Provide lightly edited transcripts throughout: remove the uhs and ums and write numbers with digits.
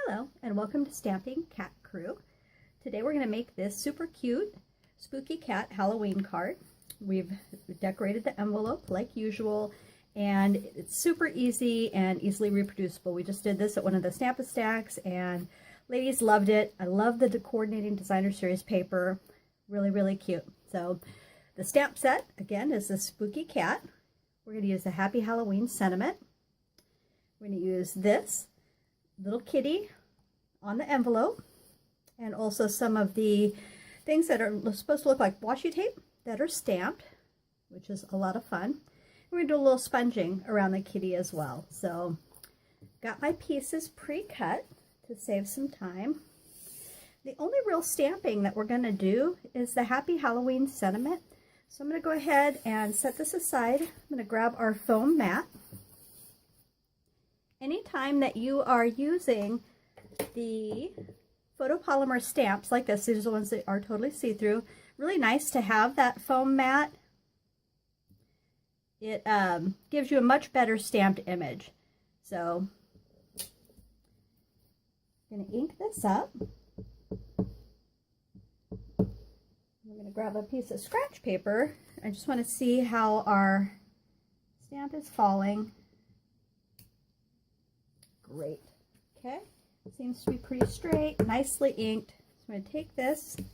Hello and welcome to Stamping Cat Crew. Today we're going to make this super cute spooky cat Halloween card. We've decorated the envelope like usual and it's super easy and easily reproducible. We just did this at one of the Stampin' Stacks and ladies loved it. I love the Coordinating Designer Series paper. Really cute. So the stamp set again is this spooky cat. We're going to use the Happy Halloween sentiment. We're going to use this little kitty on the envelope and also some of the things that are supposed to look like washi tape that are stamped, which is a lot of fun. We're going to do a little sponging around the kitty as well. So got my pieces pre-cut to save some time. The only real stamping that we're going to do is the Happy Halloween sentiment. So I'm going to go ahead and set this aside. I'm going to grab our foam mat. Anytime that you are using the photopolymer stamps like this, these are the ones that are totally see-through, really nice to have that foam mat. It gives you a much better stamped image. So I'm going to ink this up. I'm going to grab a piece of scratch paper. I just want to see how our stamp is falling. Great. Okay, seems to be pretty straight, nicely inked. So I'm going to take this and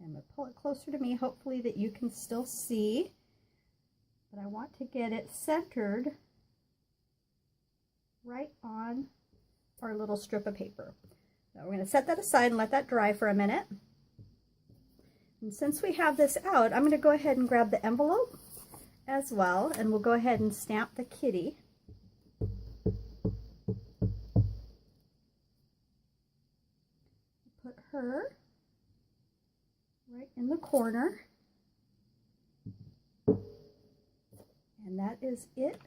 I'm going to pull it closer to me, hopefully that you can still see. But I want to get it centered right on our little strip of paper. Now we're going to set that aside and let that dry for a minute. And since we have this out, I'm going to go ahead and grab the envelope as well, and we'll go ahead and stamp the kitty. Put her right in the corner. And that is it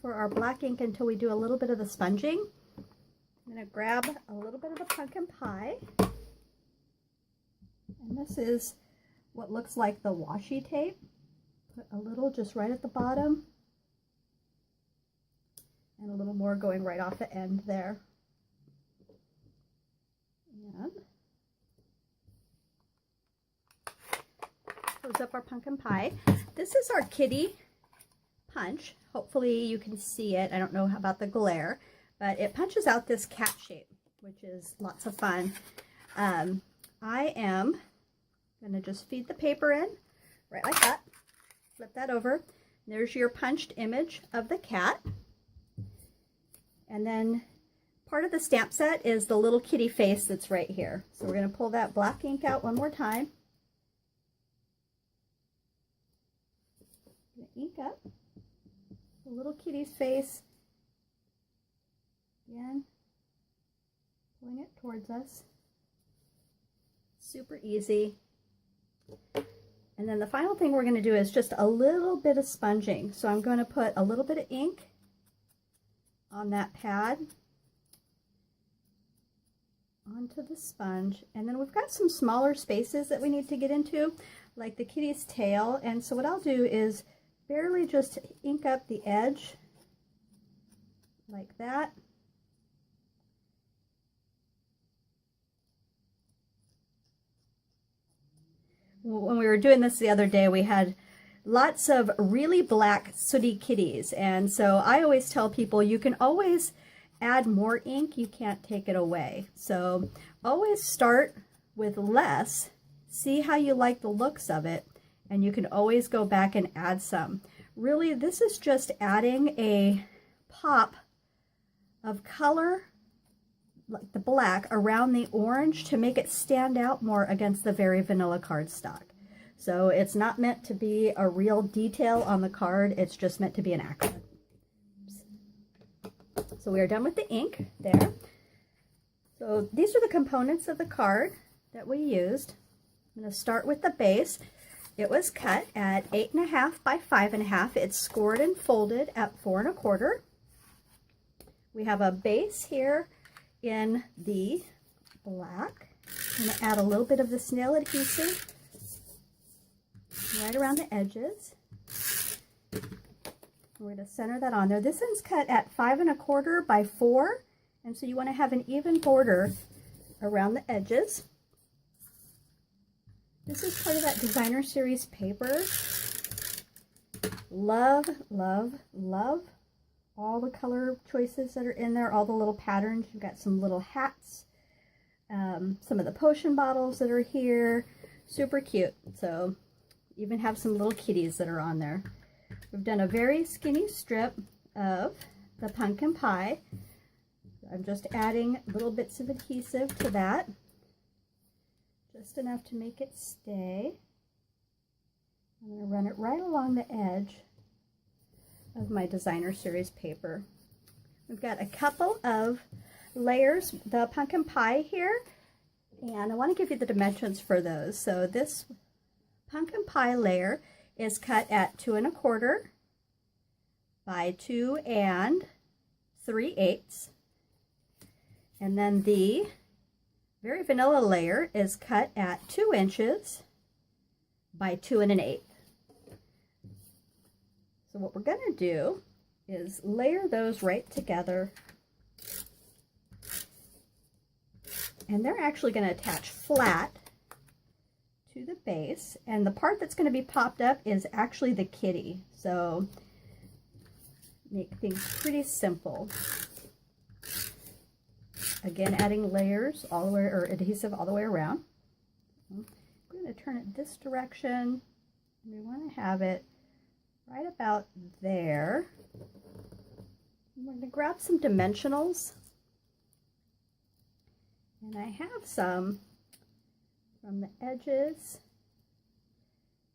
for our black ink until we do a little bit of the sponging. I'm going to grab a little bit of the pumpkin pie. And this is what looks like the washi tape. Put a little just right at the bottom. And a little more going right off the end there. And close up our pumpkin pie. This is our kitty punch. Hopefully you can see it. I don't know about the glare, but it punches out this cat shape, which is lots of fun. I am going to just feed the paper in, right like that. Flip that over. There's your punched image of the cat. And then part of the stamp set is the little kitty face that's right here. So we're going to pull that black ink out one more time. I'm going to ink up the little kitty's face. Again, pulling it towards us. Super easy. And then the final thing we're going to do is just a little bit of sponging. So I'm going to put a little bit of ink on that pad onto the sponge, and then we've got some smaller spaces that we need to get into, like the kitty's tail. And so what I'll do is barely just ink up the edge like that. When we were doing this the other day, we had lots of really black sooty kitties, and so I always tell people you can always add more ink, you can't take it away. So always start with less, see how you like the looks of it, and you can always go back and add some. Really, this is just adding a pop of color, like the black, around the orange to make it stand out more against the very vanilla cardstock. So it's not meant to be a real detail on the card, it's just meant to be an accent. So we are done with the ink there. So these are the components of the card that we used. I'm going to start with the base. It was cut at 8.5 by 5.5. It's scored and folded at 4 1/4. We have a base here in the black. I'm going to add a little bit of the snail adhesive right around the edges. We're going to center that on there. This one's cut at 5 1/4 by 4, and so you want to have an even border around the edges. This is part of that designer series paper. Love, love, love all the color choices that are in there, all the little patterns. You've got some little hats, some of the potion bottles that are here. Super cute. So even have some little kitties that are on there. We've done a very skinny strip of the pumpkin pie. I'm just adding little bits of adhesive to that, just enough to make it stay. I'm going to run it right along the edge of my designer series paper. We've got a couple of layers, the pumpkin pie here, and I want to give you the dimensions for those. So this pumpkin pie layer is cut at 2 1/4 by 2 3/8, and then the very vanilla layer is cut at 2 inches by 2 1/8. So what we're going to do is layer those right together, and they're actually going to attach flat to the base, and the part that's going to be popped up is actually the kitty. So make things pretty simple. Again, adding layers all the way, or adhesive all the way around. I'm going to turn it this direction, and we want to have it right about there. I'm going to grab some dimensionals, and I have some from the edges.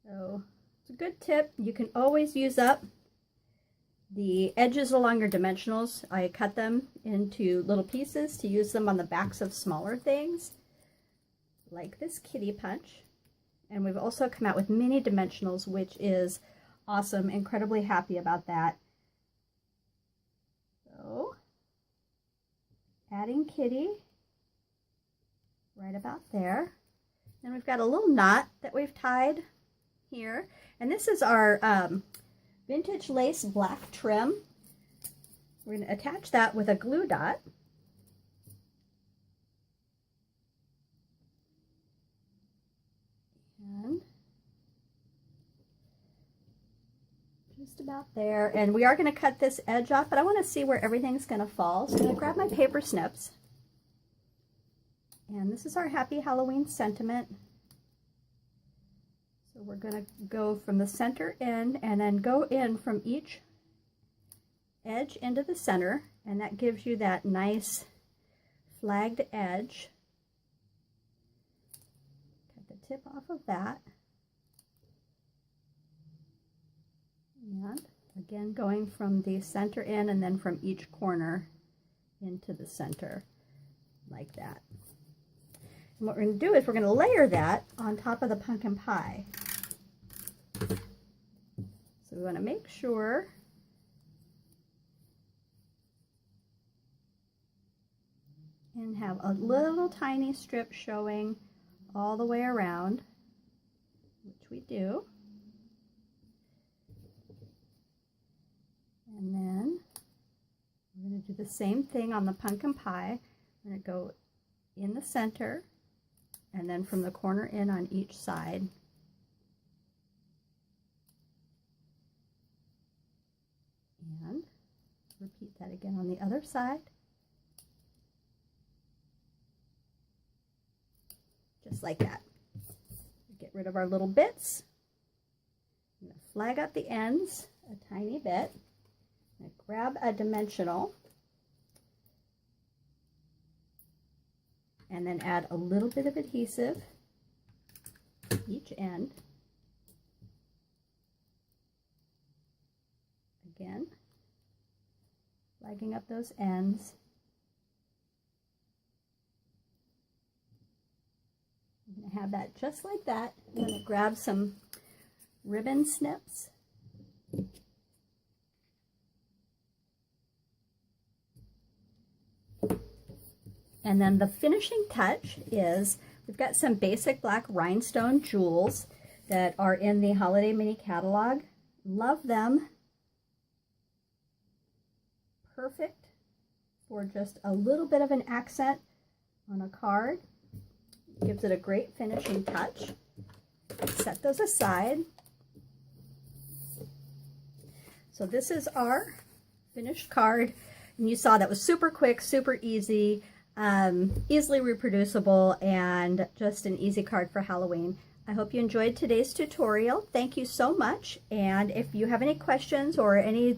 So it's a good tip. You can always use up the edges along your dimensionals. I cut them into little pieces to use them on the backs of smaller things, like this kitty punch. And we've also come out with mini dimensionals, which is awesome. Incredibly happy about that. So, adding kitty right about there. And we've got a little knot that we've tied here. And this is our vintage lace black trim. We're going to attach that with a glue dot. And just about there. And we are going to cut this edge off, but I want to see where everything's going to fall. So I'm going to grab my paper snips. And this is our Happy Halloween sentiment. So we're going to go from the center in and then go in from each edge into the center, and that gives you that nice flagged edge. Cut the tip off of that. And again, going from the center in and then from each corner into the center like that. And what we're going to do is we're going to layer that on top of the pumpkin pie. So we want to make sure and have a little tiny strip showing all the way around, which we do. And then we're going to do the same thing on the pumpkin pie. I'm going to go in the center and then from the corner in on each side. And repeat that again on the other side. Just like that. Get rid of our little bits. I'm going to flag up the ends a tiny bit. I'm going to grab a dimensional and then add a little bit of adhesive to each end. Again, flagging up those ends. I'm going to have that just like that. I'm going to grab some ribbon snips. And then the finishing touch is we've got some basic black rhinestone jewels that are in the Holiday Mini Catalog. Love them. perfect for just a little bit of an accent on a card. Gives it a great finishing touch. Set those aside. So this is our finished card, and you saw that was super quick, super easy, easily reproducible, and just an easy card for Halloween. I hope you enjoyed today's tutorial. Thank you so much, and if you have any questions or any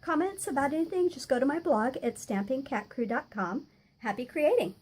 comments about anything, just go to my blog at stampingcatcrew.com. Happy creating!